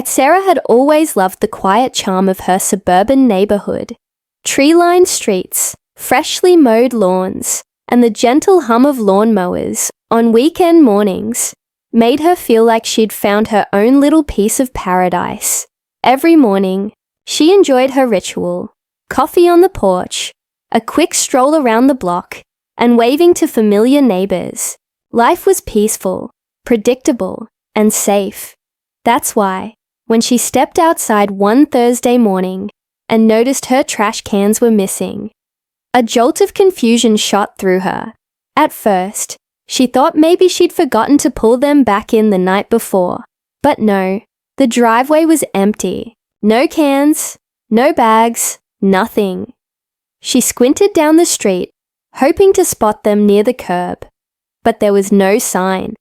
Sarah had always loved the quiet charm of her suburban neighborhood. Tree-lined streets, freshly mowed lawns, and the gentle hum of lawnmowers on weekend mornings made her feel like she'd found her own little piece of paradise. Every morning, she enjoyed her ritual: coffee on the porch, a quick stroll around the block, and waving to familiar neighbors. Life was peaceful, predictable, and safe. That's why, when she stepped outside one Thursday morning and noticed her trash cans were missing, a jolt of confusion shot through her. At first, she thought maybe she'd forgotten to pull them back in the night before. But no, the driveway was empty. No cans, no bags, nothing. She squinted down the street, hoping to spot them near the curb. But there was no sign.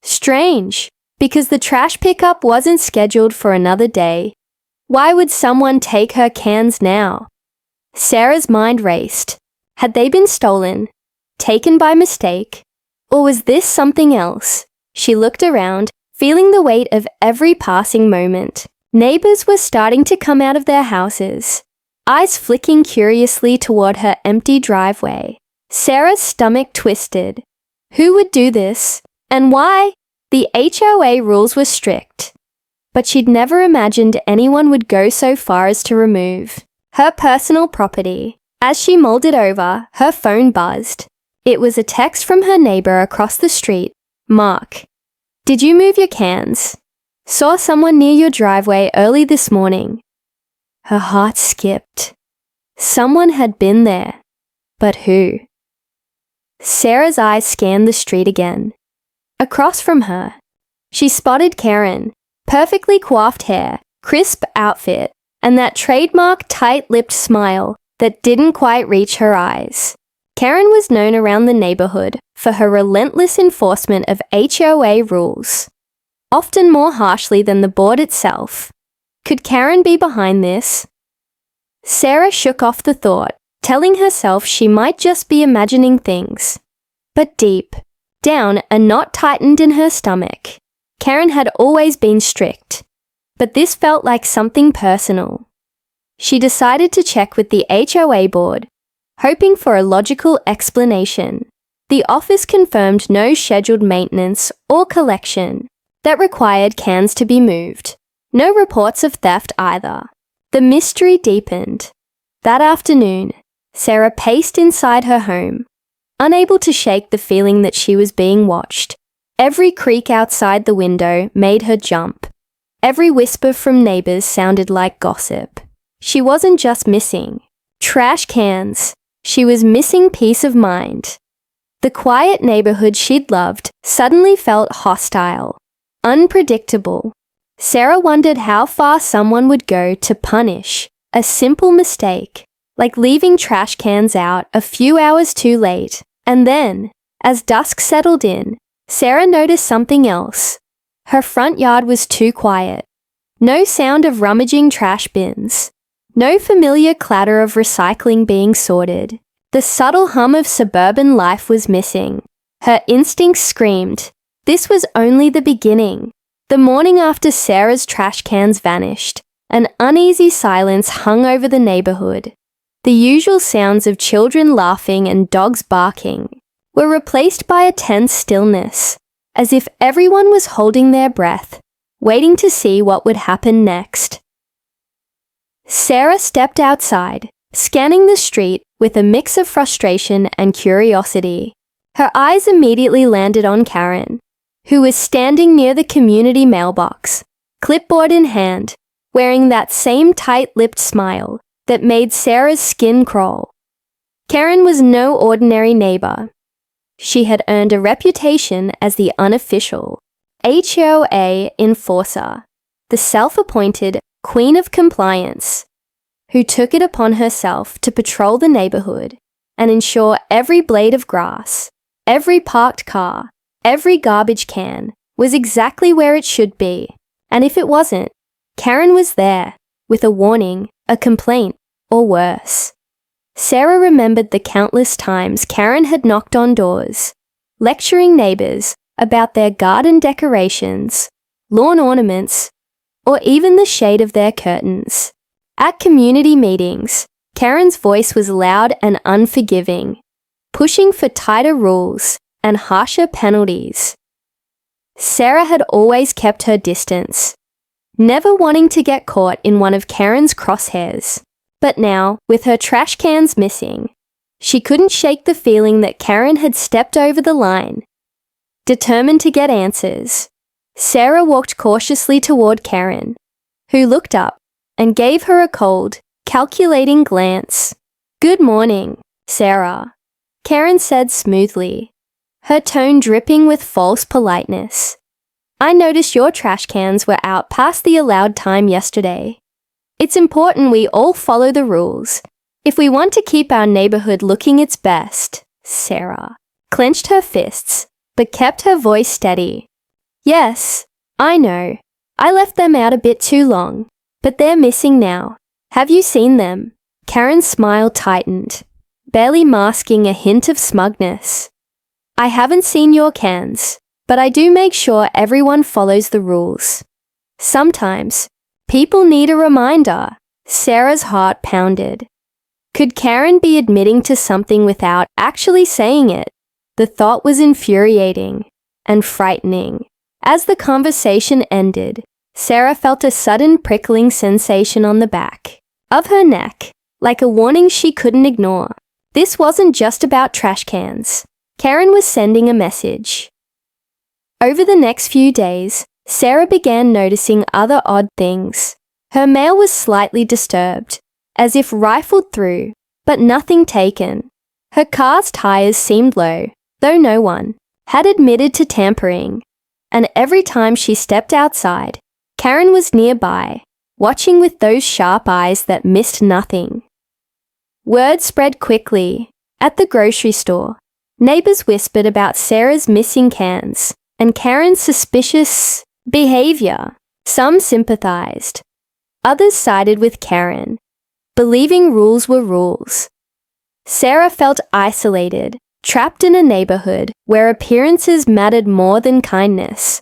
Strange, because the trash pickup wasn't scheduled for another day. Why would someone take her cans now? Sarah's mind raced. Had they been stolen, taken by mistake, or was this something else? She looked around, feeling the weight of every passing moment. Neighbors were starting to come out of their houses, eyes flicking curiously toward her empty driveway. Sarah's stomach twisted. Who would do this? And why? The HOA rules were strict, but she'd never imagined anyone would go so far as to remove her personal property. As she mulled it over, her phone buzzed. It was a text from her neighbor across the street. Mark, did you move your cans? Saw someone near your driveway early this morning. Her heart skipped. Someone had been there. But who? Sarah's eyes scanned the street again. Across from her, she spotted Karen, perfectly coiffed hair, crisp outfit, and that trademark tight-lipped smile that didn't quite reach her eyes. Karen was known around the neighborhood for her relentless enforcement of HOA rules, often more harshly than the board itself. Could Karen be behind this? Sarah shook off the thought, telling herself she might just be imagining things. But deep down, a knot tightened in her stomach. Karen had always been strict, but this felt like something personal. She decided to check with the HOA board, hoping for a logical explanation. The office confirmed no scheduled maintenance or collection that required cans to be moved. No reports of theft either. The mystery deepened. That afternoon, Sarah paced inside her home, unable to shake the feeling that she was being watched. Every creak outside the window made her jump. Every whisper from neighbors sounded like gossip. She wasn't just missing trash cans. She was missing peace of mind. The quiet neighborhood she'd loved suddenly felt hostile, unpredictable. Sarah wondered how far someone would go to punish a simple mistake, like leaving trash cans out a few hours too late. And then, as dusk settled in, Sarah noticed something else. Her front yard was too quiet. No sound of rummaging trash bins. No familiar clatter of recycling being sorted. The subtle hum of suburban life was missing. Her instincts screamed. This was only the beginning. The morning after Sarah's trash cans vanished, an uneasy silence hung over the neighborhood. The usual sounds of children laughing and dogs barking were replaced by a tense stillness, as if everyone was holding their breath, waiting to see what would happen next. Sarah stepped outside, scanning the street with a mix of frustration and curiosity. Her eyes immediately landed on Karen, who was standing near the community mailbox, clipboard in hand, wearing that same tight-lipped smile that made Sarah's skin crawl. Karen was no ordinary neighbor. She had earned a reputation as the unofficial HOA enforcer, the self-appointed Queen of Compliance, who took it upon herself to patrol the neighborhood and ensure every blade of grass, every parked car, every garbage can was exactly where it should be. And if it wasn't, Karen was there with a warning, a complaint, or worse. Sarah remembered the countless times Karen had knocked on doors, lecturing neighbors about their garden decorations, lawn ornaments, or even the shade of their curtains. At community meetings, Karen's voice was loud and unforgiving, pushing for tighter rules and harsher penalties. Sarah had always kept her distance, never wanting to get caught in one of Karen's crosshairs. But now, with her trash cans missing, she couldn't shake the feeling that Karen had stepped over the line. Determined to get answers, Sarah walked cautiously toward Karen, who looked up and gave her a cold, calculating glance. "Good morning, Sarah," Karen said smoothly, her tone dripping with false politeness. "I noticed your trash cans were out past the allowed time yesterday. It's important we all follow the rules if we want to keep our neighborhood looking its best." Sarah clenched her fists, but kept her voice steady. "Yes, I know. I left them out a bit too long, but they're missing now. Have you seen them?" Karen's smile tightened, barely masking a hint of smugness. "I haven't seen your cans, but I do make sure everyone follows the rules. Sometimes people need a reminder." Sarah's heart pounded. Could Karen be admitting to something without actually saying it? The thought was infuriating and frightening. As the conversation ended, Sarah felt a sudden prickling sensation on the back of her neck, like a warning she couldn't ignore. This wasn't just about trash cans. Karen was sending a message. Over the next few days, Sarah began noticing other odd things. Her mail was slightly disturbed, as if rifled through, but nothing taken. Her car's tires seemed low, though no one had admitted to tampering. And every time she stepped outside, Karen was nearby, watching with those sharp eyes that missed nothing. Word spread quickly. At the grocery store, neighbors whispered about Sarah's missing cans and Karen's suspicious behavior. Some sympathized. Others sided with Karen, believing rules were rules. Sarah felt isolated, trapped in a neighborhood where appearances mattered more than kindness,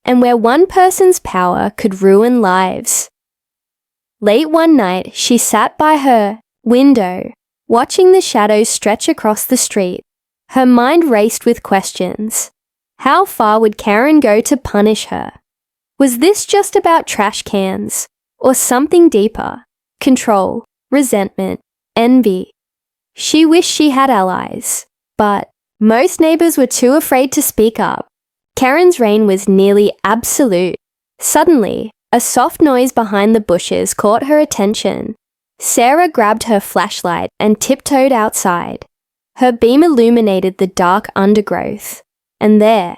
and where one person's power could ruin lives. Late one night, she sat by her window, watching the shadows stretch across the street. Her mind raced with questions. How far would Karen go to punish her? Was this just about trash cans, or something deeper? Control, resentment, envy. She wished she had allies, but most neighbors were too afraid to speak up. Karen's reign was nearly absolute. Suddenly, a soft noise behind the bushes caught her attention. Sarah grabbed her flashlight and tiptoed outside. Her beam illuminated the dark undergrowth, and there,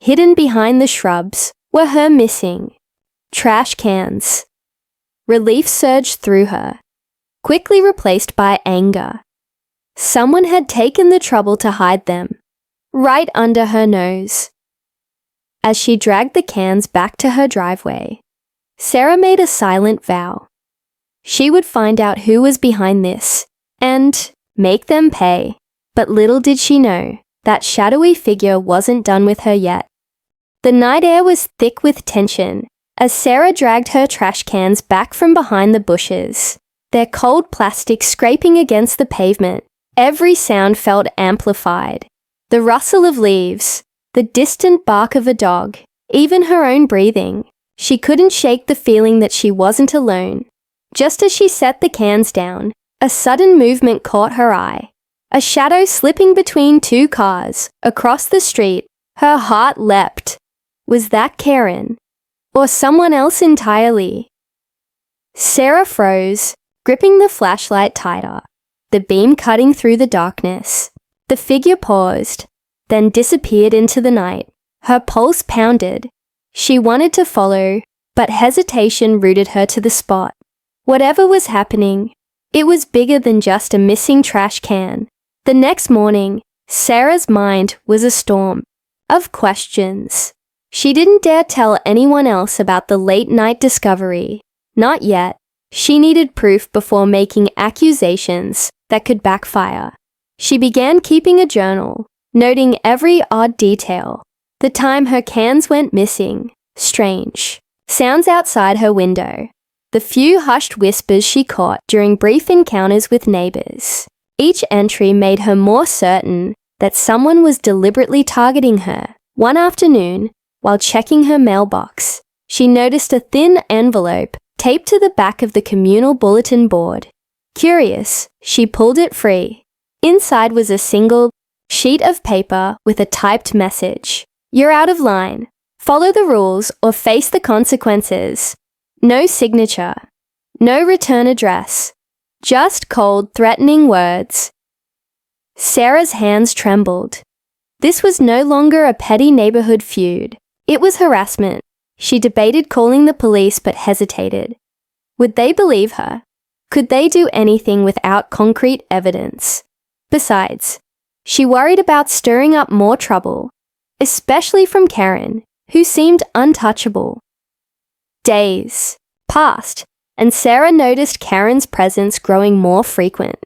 hidden behind the shrubs, were her missing trash cans. Relief surged through her, quickly replaced by anger. Someone had taken the trouble to hide them, right under her nose. As she dragged the cans back to her driveway, Sarah made a silent vow. She would find out who was behind this and make them pay. But little did she know, that shadowy figure wasn't done with her yet. The night air was thick with tension as Sarah dragged her trash cans back from behind the bushes, their cold plastic scraping against the pavement. Every sound felt amplified. The rustle of leaves, the distant bark of a dog, even her own breathing. She couldn't shake the feeling that she wasn't alone. Just as she set the cans down, a sudden movement caught her eye. A shadow slipping between two cars, across the street. Her heart leapt. Was that Karen? Or someone else entirely? Sarah froze, gripping the flashlight tighter, the beam cutting through the darkness. The figure paused, then disappeared into the night. Her pulse pounded. She wanted to follow, but hesitation rooted her to the spot. Whatever was happening, it was bigger than just a missing trash can. The next morning, Sarah's mind was a storm of questions. She didn't dare tell anyone else about the late-night discovery. Not yet. She needed proof before making accusations that could backfire. She began keeping a journal, noting every odd detail. The time her cans went missing. Strange. sounds outside her window, the few hushed whispers she caught during brief encounters with neighbors. Each entry made her more certain that someone was deliberately targeting her. One afternoon, while checking her mailbox, she noticed a thin envelope taped to the back of the communal bulletin board. Curious, she pulled it free. Inside was a single sheet of paper with a typed message. "You're out of line. Follow the rules or face the consequences." No signature. No return address. Just cold, threatening words. Sarah's hands trembled. This was no longer a petty neighborhood feud. It was harassment. She debated calling the police but hesitated. Would they believe her? Could they do anything without concrete evidence? Besides, she worried about stirring up more trouble, especially from Karen, who seemed untouchable. Days passed, and Sarah noticed Karen's presence growing more frequent.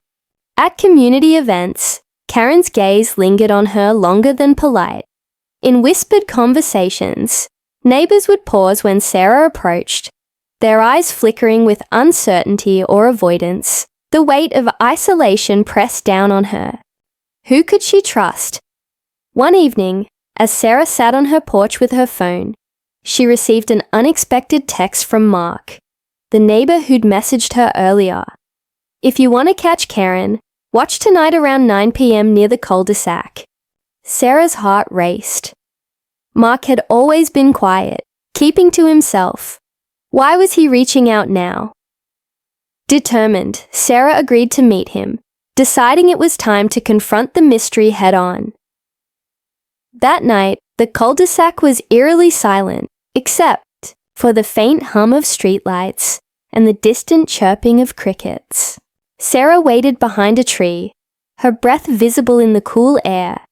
At community events, Karen's gaze lingered on her longer than polite. In whispered conversations, neighbors would pause when Sarah approached, their eyes flickering with uncertainty or avoidance. The weight of isolation pressed down on her. Who could she trust? One evening, as Sarah sat on her porch with her phone, she received an unexpected text from Mark, the neighbor who'd messaged her earlier. "If you want to catch Karen, watch tonight around 9 p.m. near the cul-de-sac." Sarah's heart raced. Mark had always been quiet, keeping to himself. Why was he reaching out now? Determined, Sarah agreed to meet him, deciding it was time to confront the mystery head-on. That night, the cul-de-sac was eerily silent, except for the faint hum of streetlights and the distant chirping of crickets. Sarah waited behind a tree, her breath visible in the cool air,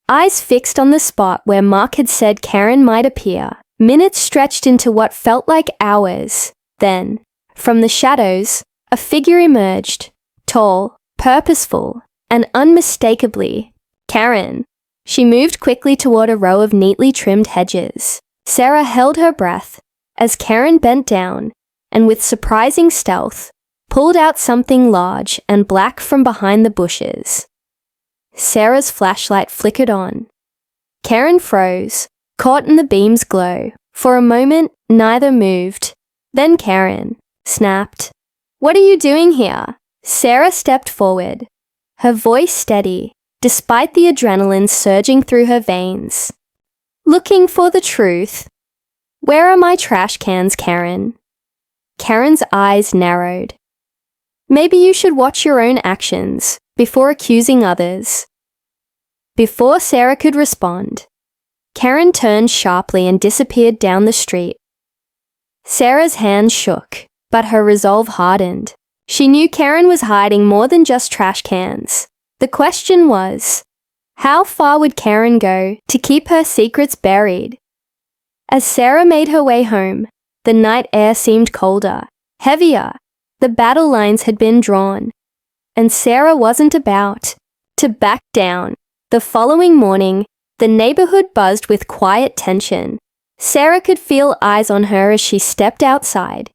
eyes fixed on the spot where Mark had said Karen might appear. Minutes stretched into what felt like hours. Then, from the shadows, a figure emerged, tall, purposeful, and unmistakably Karen. She moved quickly toward a row of neatly trimmed hedges. Sarah held her breath as Karen bent down and with surprising stealth pulled out something large and black from behind the bushes. Sarah's flashlight flickered on. Karen froze, caught in the beam's glow. For a moment, neither moved. Then Karen snapped. "What are you doing here?" Sarah stepped forward, her voice steady, despite the adrenaline surging through her veins. "Looking for the truth." "Where are my trash cans, Karen?" Karen's eyes narrowed. "Maybe you should watch your own actions before accusing others." Before Sarah could respond, Karen turned sharply and disappeared down the street. Sarah's hands shook, but her resolve hardened. She knew Karen was hiding more than just trash cans. The question was, how far would Karen go to keep her secrets buried? As Sarah made her way home, the night air seemed colder, heavier. The battle lines had been drawn, and Sarah wasn't about to back down. The following morning, the neighborhood buzzed with quiet tension. Sarah could feel eyes on her as she stepped outside,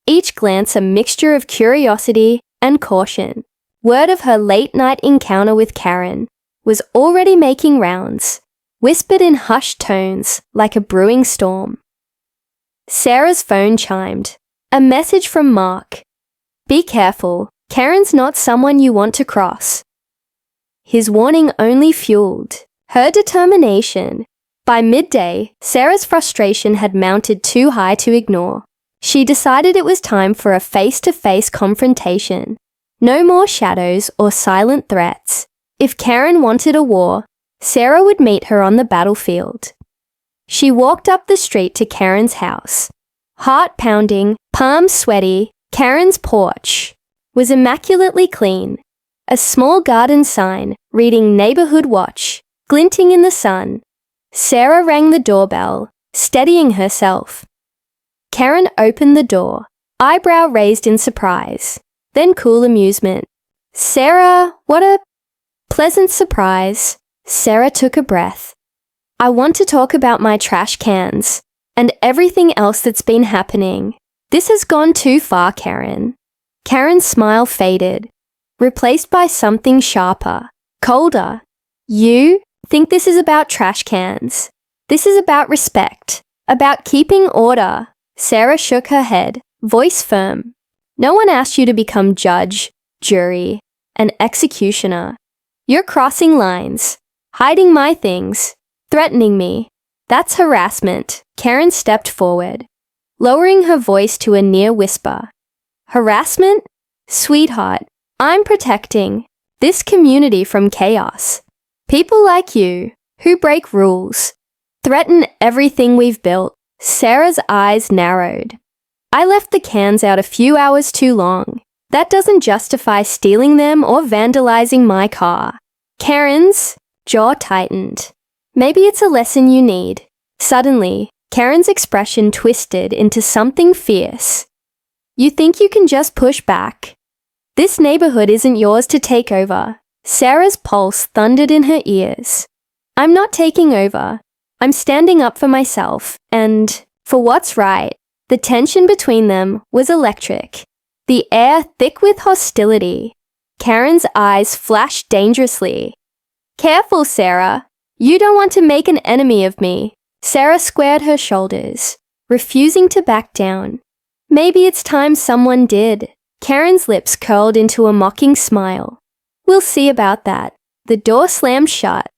each glance a mixture of curiosity and caution. Word of her late-night encounter with Karen was already making rounds, whispered in hushed tones like a brewing storm. Sarah's phone chimed. A message from Mark. "Be careful, Karen's not someone you want to cross." His warning only fueled her determination. By midday, Sarah's frustration had mounted too high to ignore. She decided it was time for a face-to-face confrontation. No more shadows or silent threats. If Karen wanted a war, Sarah would meet her on the battlefield. She walked up the street to Karen's house. Heart pounding, palms sweaty, Karen's porch was immaculately clean. A small garden sign reading Neighborhood Watch glinting in the sun. Sarah rang the doorbell, steadying herself. Karen opened the door, eyebrow raised in surprise, then cool amusement. "Sarah, what a pleasant surprise." Sarah took a breath. "I want to talk about my trash cans." and everything else that's been happening. This has gone too far, Karen. Karen's smile faded, replaced by something sharper, colder. You think this is about trash cans. This is about respect, about keeping order. Sarah shook her head, voice firm. No one asked you to become judge, jury, and executioner. You're crossing lines, hiding my things, threatening me. That's harassment. Karen stepped forward, lowering her voice to a near whisper. Harassment? Sweetheart, I'm protecting this community from chaos. People like you, who break rules, threaten everything we've built. Sarah's eyes narrowed. I left the cans out a few hours too long. That doesn't justify stealing them or vandalizing my car. Karen's jaw tightened. Maybe it's a lesson you need. Suddenly, Karen's expression twisted into something fierce. You think you can just push back? This neighborhood isn't yours to take over. Sarah's pulse thundered in her ears. I'm not taking over. I'm standing up for myself and for what's right. The tension between them was electric, the air thick with hostility. Karen's eyes flashed dangerously. Careful, Sarah. You don't want to make an enemy of me. Sarah squared her shoulders, refusing to back down. Maybe it's time someone did. Karen's lips curled into a mocking smile. We'll see about that. The door slammed shut,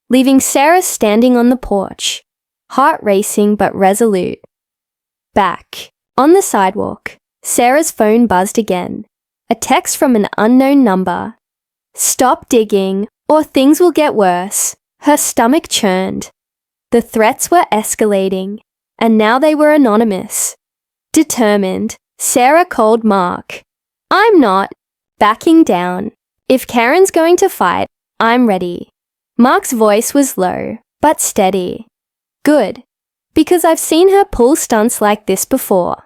leaving Sarah standing on the porch, heart racing but resolute. Back, on the sidewalk, Sarah's phone buzzed again. A text from an unknown number. Stop digging, or things will get worse. Her stomach churned. The threats were escalating, and now they were anonymous. Determined, Sarah called Mark. I'm not backing down. If Karen's going to fight, I'm ready. Mark's voice was low, but steady. Good, because I've seen her pull stunts like this before.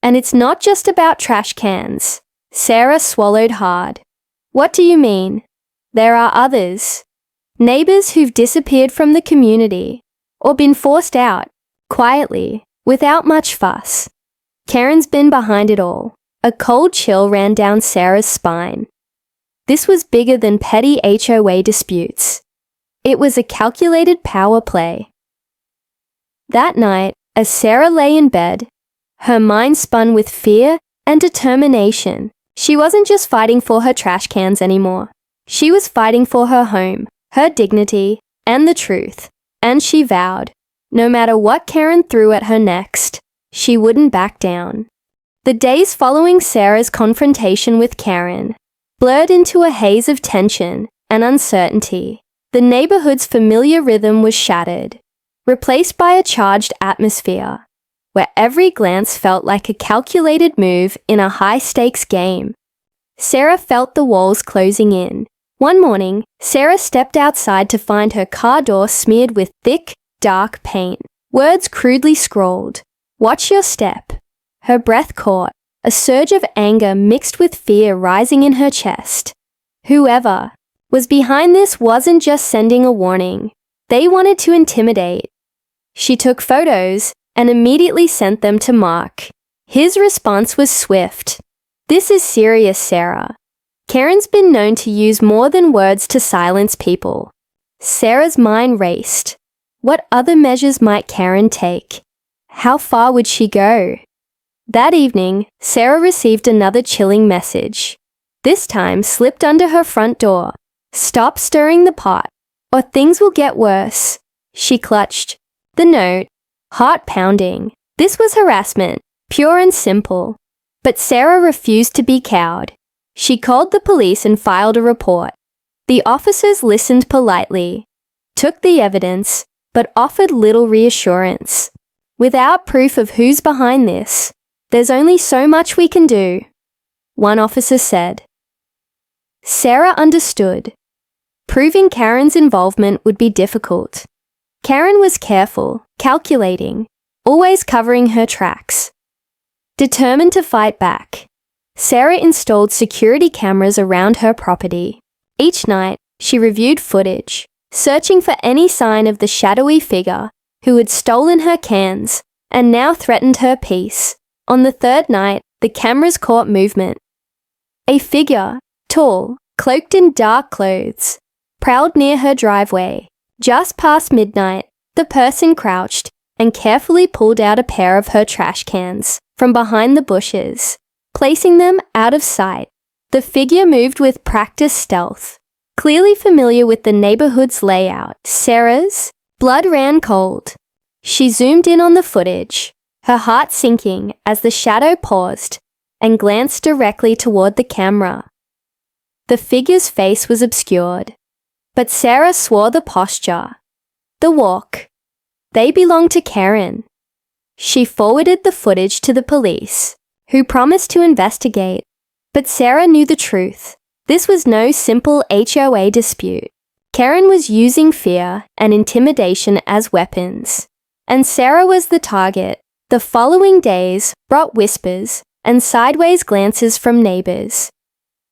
And it's not just about trash cans. Sarah swallowed hard. What do you mean? There are others. Neighbors who've disappeared from the community, or been forced out, quietly, without much fuss. Karen's been behind it all. A cold chill ran down Sarah's spine. This was bigger than petty HOA disputes. It was a calculated power play. That night, as Sarah lay in bed, her mind spun with fear and determination. She wasn't just fighting for her trash cans anymore. She was fighting for her home, her dignity, and the truth. And she vowed, no matter what Karen threw at her next, she wouldn't back down. The days following Sarah's confrontation with Karen blurred into a haze of tension and uncertainty. The neighborhood's familiar rhythm was shattered, replaced by a charged atmosphere, where every glance felt like a calculated move in a high-stakes game. Sarah felt the walls closing in. One morning, Sarah stepped outside to find her car door smeared with thick, dark paint. Words crudely scrawled. Watch your step. Her breath caught, a surge of anger mixed with fear rising in her chest. Whoever was behind this wasn't just sending a warning. They wanted to intimidate. She took photos and immediately sent them to Mark. His response was swift. This is serious, Sarah. Karen's been known to use more than words to silence people. Sarah's mind raced. What other measures might Karen take? How far would she go? That evening, Sarah received another chilling message. This time slipped under her front door. Stop stirring the pot, or things will get worse. She clutched the note, heart pounding. This was harassment, pure and simple. But Sarah refused to be cowed. She called the police and filed a report. The officers listened politely, took the evidence, but offered little reassurance. Without proof of who's behind this, there's only so much we can do, one officer said. Sarah understood. Proving Karen's involvement would be difficult. Karen was careful, calculating, always covering her tracks. Determined to fight back, Sarah installed security cameras around her property. Each night, she reviewed footage, searching for any sign of the shadowy figure who had stolen her cans and now threatened her peace. On the third night, the cameras caught movement. A figure, tall, cloaked in dark clothes, prowled near her driveway. Just past midnight, the person crouched and carefully pulled out a pair of her trash cans from behind the bushes, placing them out of sight. The figure moved with practiced stealth. Clearly familiar with the neighborhood's layout, Sarah's blood ran cold. She zoomed in on the footage, her heart sinking as the shadow paused and glanced directly toward the camera. The figure's face was obscured, but Sarah swore the posture, the walk. They belonged to Karen. She forwarded the footage to the police, who promised to investigate, but Sarah knew the truth. This was no simple HOA dispute. Karen was using fear and intimidation as weapons, and Sarah was the target. The following days brought whispers and sideways glances from neighbors.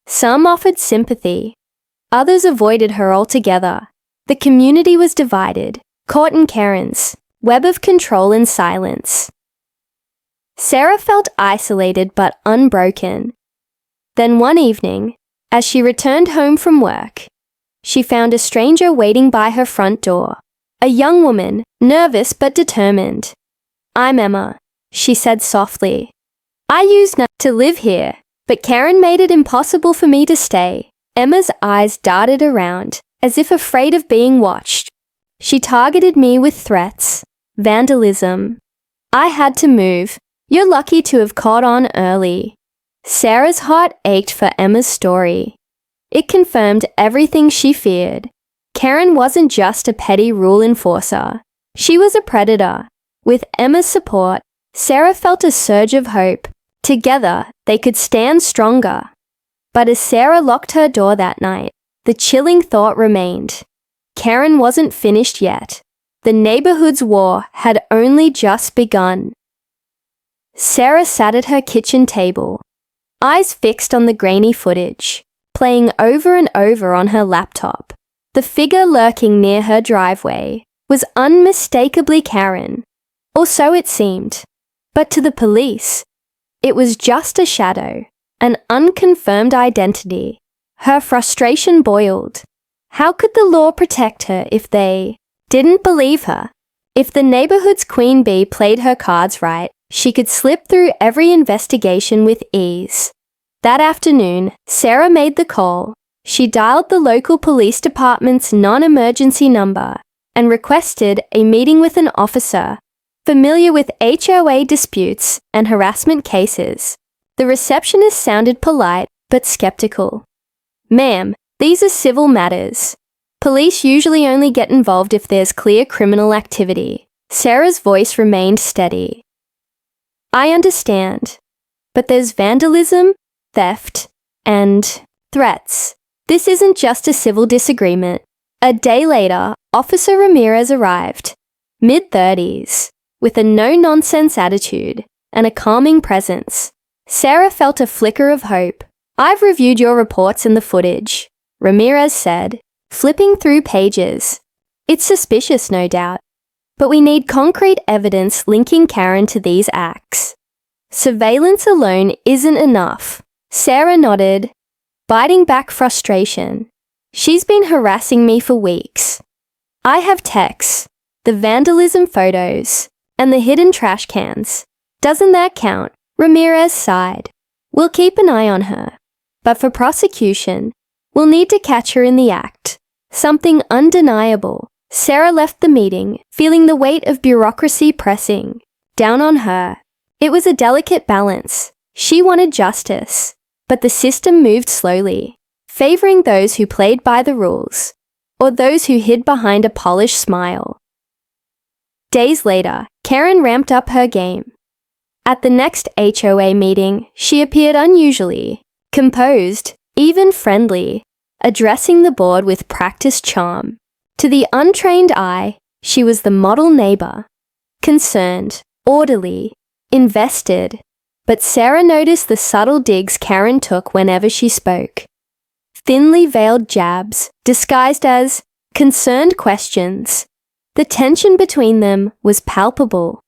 Some offered sympathy. Others avoided her altogether. The community was divided, caught in Karen's web of control and silence. Sarah felt isolated but unbroken. Then one evening, as she returned home from work, she found a stranger waiting by her front door. A young woman, nervous but determined. "I'm Emma," she said softly. "I used to live here, but Karen made it impossible for me to stay." Emma's eyes darted around, as if afraid of being watched. "She targeted me with threats, vandalism. I had to move. You're lucky to have caught on early." Sarah's heart ached for Emma's story. It confirmed everything she feared. Karen wasn't just a petty rule enforcer. She was a predator. With Emma's support, Sarah felt a surge of hope. Together, they could stand stronger. But as Sarah locked her door that night, the chilling thought remained. Karen wasn't finished yet. The neighborhood's war had only just begun. Sarah sat at her kitchen table, eyes fixed on the grainy footage, playing over and over on her laptop. The figure lurking near her driveway was unmistakably Karen, or so it seemed. But to the police, it was just a shadow, an unconfirmed identity. Her frustration boiled. How could the law protect her if they didn't believe her? If the neighborhood's queen bee played her cards right, she could slip through every investigation with ease. That afternoon, Sarah made the call. She dialed the local police department's non-emergency number and requested a meeting with an officer familiar with HOA disputes and harassment cases. The receptionist sounded polite but skeptical. "Ma'am, these are civil matters. Police usually only get involved if there's clear criminal activity." Sarah's voice remained steady. "I understand, but there's vandalism, theft, and threats. This isn't just a civil disagreement." A day later, Officer Ramirez arrived, mid-30s, with a no-nonsense attitude and a calming presence. Sarah felt a flicker of hope. "I've reviewed your reports and the footage," Ramirez said, flipping through pages. "It's suspicious, no doubt, but we need concrete evidence linking Karen to these acts. Surveillance alone isn't enough." Sarah nodded, biting back frustration. "She's been harassing me for weeks. I have texts, the vandalism photos, and the hidden trash cans. Doesn't that count?" Ramirez sighed. "We'll keep an eye on her, but for prosecution, we'll need to catch her in the act. Something undeniable." Sarah left the meeting, feeling the weight of bureaucracy pressing down on her. It was a delicate balance. She wanted justice, but the system moved slowly, favoring those who played by the rules, or those who hid behind a polished smile. Days later, Karen ramped up her game. At the next HOA meeting, she appeared unusually composed, even friendly, addressing the board with practiced charm. To the untrained eye, she was the model neighbor, concerned, orderly, invested, but Sarah noticed the subtle digs Karen took whenever she spoke. Thinly veiled jabs, disguised as concerned questions. The tension between them was palpable.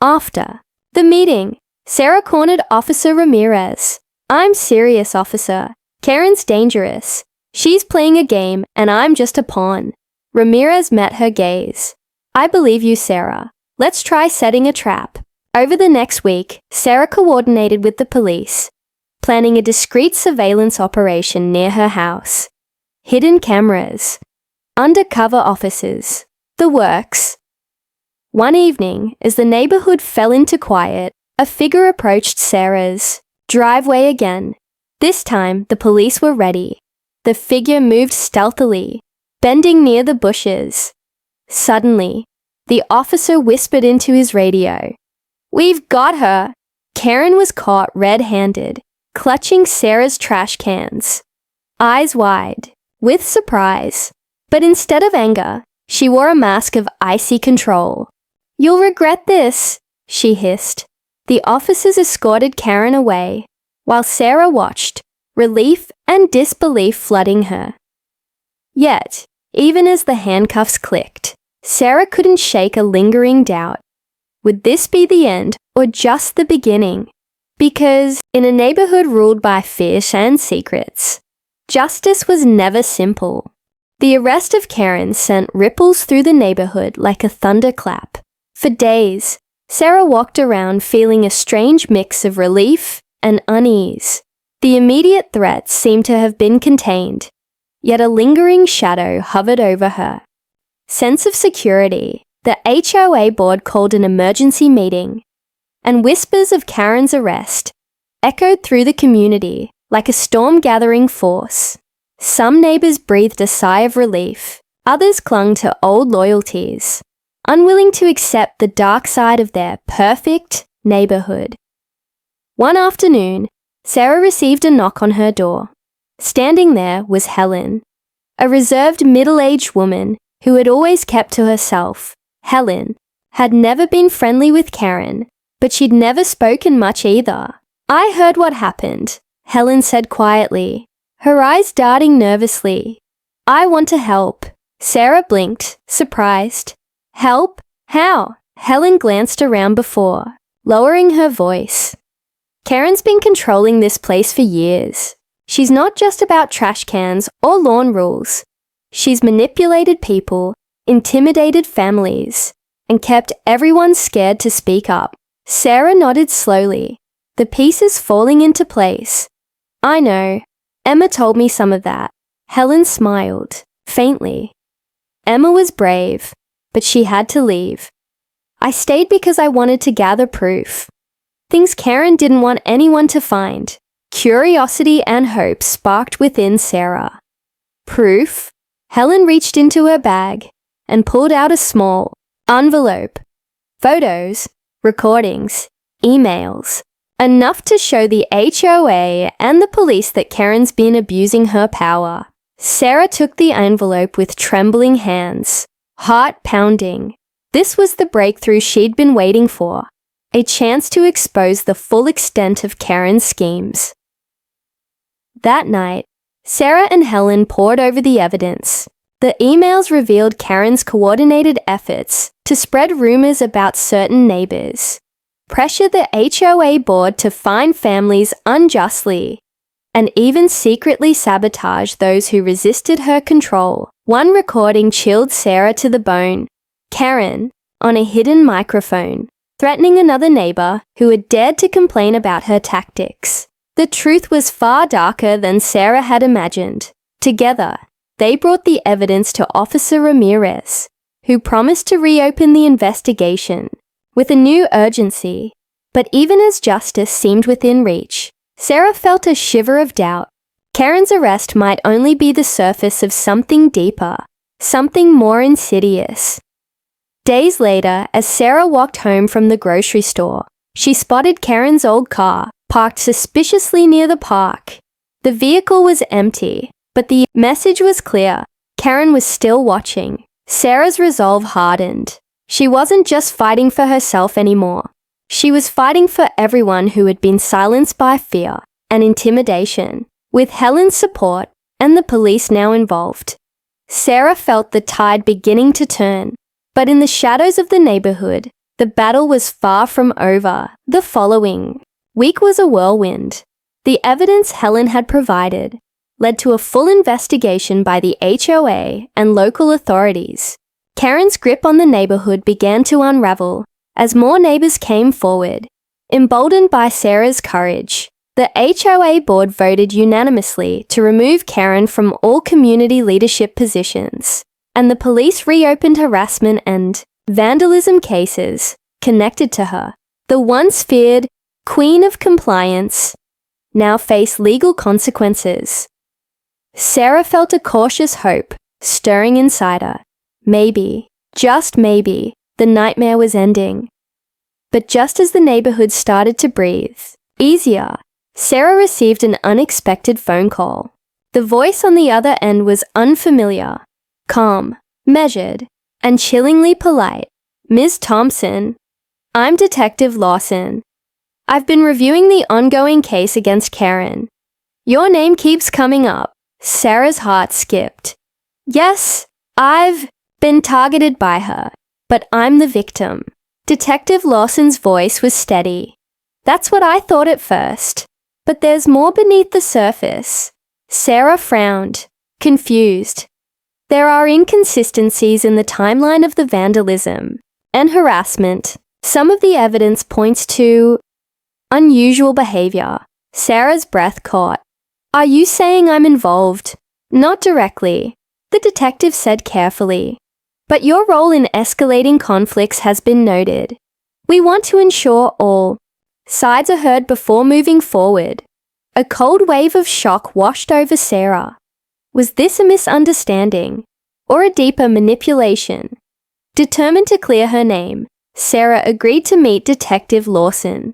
After the meeting, Sarah cornered Officer Ramirez. "I'm serious, officer. Karen's dangerous. She's playing a game and I'm just a pawn." Ramirez met her gaze. "I believe you, Sarah. Let's try setting a trap." Over the next week, Sarah coordinated with the police, planning a discreet surveillance operation near her house. Hidden cameras, undercover officers, the works. One evening, as the neighborhood fell into quiet, a figure approached Sarah's driveway again. This time, the police were ready. The figure moved stealthily, bending near the bushes. Suddenly, the officer whispered into his radio, "We've got her!" Karen was caught red-handed, clutching Sarah's trash cans, eyes wide, with surprise. But instead of anger, she wore a mask of icy control. "You'll regret this," she hissed. The officers escorted Karen away, while Sarah watched, relief and disbelief flooding her. Yet, even as the handcuffs clicked, Sarah couldn't shake a lingering doubt. Would this be the end or just the beginning? Because in a neighborhood ruled by fear and secrets, justice was never simple. The arrest of Karen sent ripples through the neighborhood like a thunderclap. For days, Sarah walked around feeling a strange mix of relief and unease. The immediate threats seemed to have been contained, yet a lingering shadow hovered over her. Sense of security. The HOA board called an emergency meeting, and whispers of Karen's arrest echoed through the community like a storm-gathering force. Some neighbors breathed a sigh of relief, others clung to old loyalties, unwilling to accept the dark side of their perfect neighborhood. One afternoon, Sarah received a knock on her door. Standing there was Helen, a reserved middle-aged woman who had always kept to herself. Helen had never been friendly with Karen, but she'd never spoken much either. "I heard what happened," Helen said quietly, her eyes darting nervously. "I want to help." Sarah blinked, surprised. "Help? How?" Helen glanced around before, lowering her voice. "Karen's been controlling this place for years. She's not just about trash cans or lawn rules. She's manipulated people, intimidated families, and kept everyone scared to speak up." Sarah nodded slowly, the pieces falling into place. "I know. Emma told me some of that." Helen smiled, faintly. "Emma was brave, but she had to leave. I stayed because I wanted to gather proof. Things Karen didn't want anyone to find." Curiosity and hope sparked within Sarah. "Proof?" Helen reached into her bag and pulled out a small envelope. Photos, recordings, emails, enough to show the HOA and the police that Karen's been abusing her power. Sarah took the envelope with trembling hands, heart pounding. This was the breakthrough she'd been waiting for, a chance to expose the full extent of Karen's schemes. That night, Sarah and Helen pored over the evidence. The emails revealed Karen's coordinated efforts to spread rumors about certain neighbors, pressure the HOA board to fine families unjustly, and even secretly sabotage those who resisted her control. One recording chilled Sarah to the bone. Karen, on a hidden microphone, threatening another neighbor who had dared to complain about her tactics. The truth was far darker than Sarah had imagined. Together, they brought the evidence to Officer Ramirez, who promised to reopen the investigation with a new urgency. But even as justice seemed within reach, Sarah felt a shiver of doubt. Karen's arrest might only be the surface of something deeper, something more insidious. Days later, as Sarah walked home from the grocery store, she spotted Karen's old car parked suspiciously near the park. The vehicle was empty, but the message was clear. Karen was still watching. Sarah's resolve hardened. She wasn't just fighting for herself anymore. She was fighting for everyone who had been silenced by fear and intimidation. With Helen's support and the police now involved, Sarah felt the tide beginning to turn. But in the shadows of the neighborhood, The battle was far from over. The following week was a whirlwind. The evidence Helen had provided led to a full investigation by the HOA and local authorities. Karen's grip on the neighborhood began to unravel as more neighbors came forward. Emboldened by Sarah's courage, the HOA board voted unanimously to remove Karen from all community leadership positions, and the police reopened harassment and vandalism cases connected to her. The once feared Queen of Compliance now faced legal consequences. Sarah felt a cautious hope stirring inside her. Maybe, just maybe, the nightmare was ending. But just as the neighborhood started to breathe easier, Sarah received an unexpected phone call. The voice on the other end was unfamiliar, calm, measured, and chillingly polite. "Ms. Thompson, I'm Detective Lawson. I've been reviewing the ongoing case against Karen. Your name keeps coming up." Sarah's heart skipped. "Yes, I've been targeted by her, but I'm the victim." Detective Lawson's voice was steady. "That's what I thought at first, but there's more beneath the surface." Sarah frowned, confused. "There are inconsistencies in the timeline of the vandalism and harassment. Some of the evidence points to unusual behavior." Sarah's breath caught. "Are you saying I'm involved?" "Not directly," the detective said carefully. "But your role in escalating conflicts has been noted. We want to ensure all sides are heard before moving forward." A cold wave of shock washed over Sarah. Was this a misunderstanding or a deeper manipulation? Determined to clear her name, Sarah agreed to meet Detective Lawson.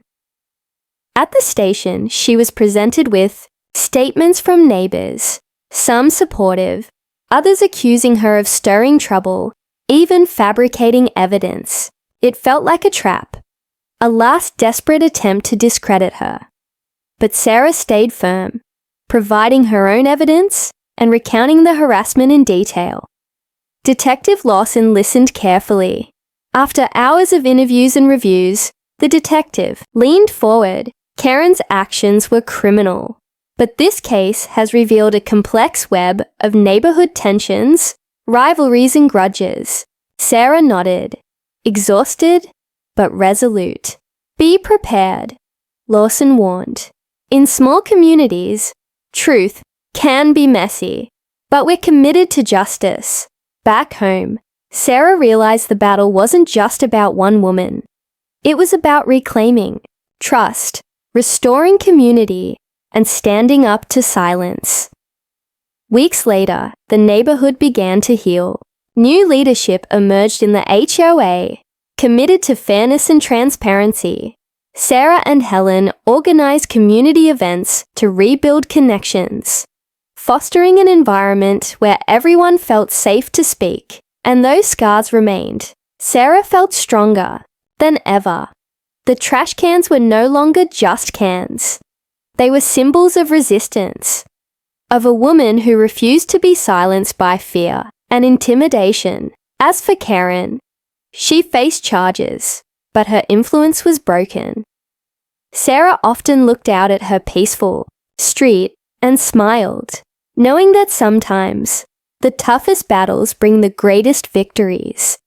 At the station, she was presented with statements from neighbors, some supportive, others accusing her of stirring trouble, even fabricating evidence. It felt like a trap, a last desperate attempt to discredit her. But Sarah stayed firm, providing her own evidence and recounting the harassment in detail. Detective Lawson listened carefully. After hours of interviews and reviews, the detective leaned forward. Karen's actions were criminal, but this case has revealed a complex web of neighborhood tensions, rivalries, and grudges. Sarah nodded, exhausted but resolute. "Be prepared," Lawson warned. "In small communities, truth can be messy, but we're committed to justice." Back home, Sarah realized the battle wasn't just about one woman. It was about reclaiming trust, restoring community, and standing up to silence. Weeks later, the neighborhood began to heal. New leadership emerged in the HOA, committed to fairness and transparency. Sarah and Helen organized community events to rebuild connections, fostering an environment where everyone felt safe to speak. And though scars remained, Sarah felt stronger than ever. The trash cans were no longer just cans. They were symbols of resistance, of a woman who refused to be silenced by fear and intimidation. As for Karen, she faced charges, but her influence was broken. Sarah often looked out at her peaceful street and smiled, knowing that sometimes the toughest battles bring the greatest victories.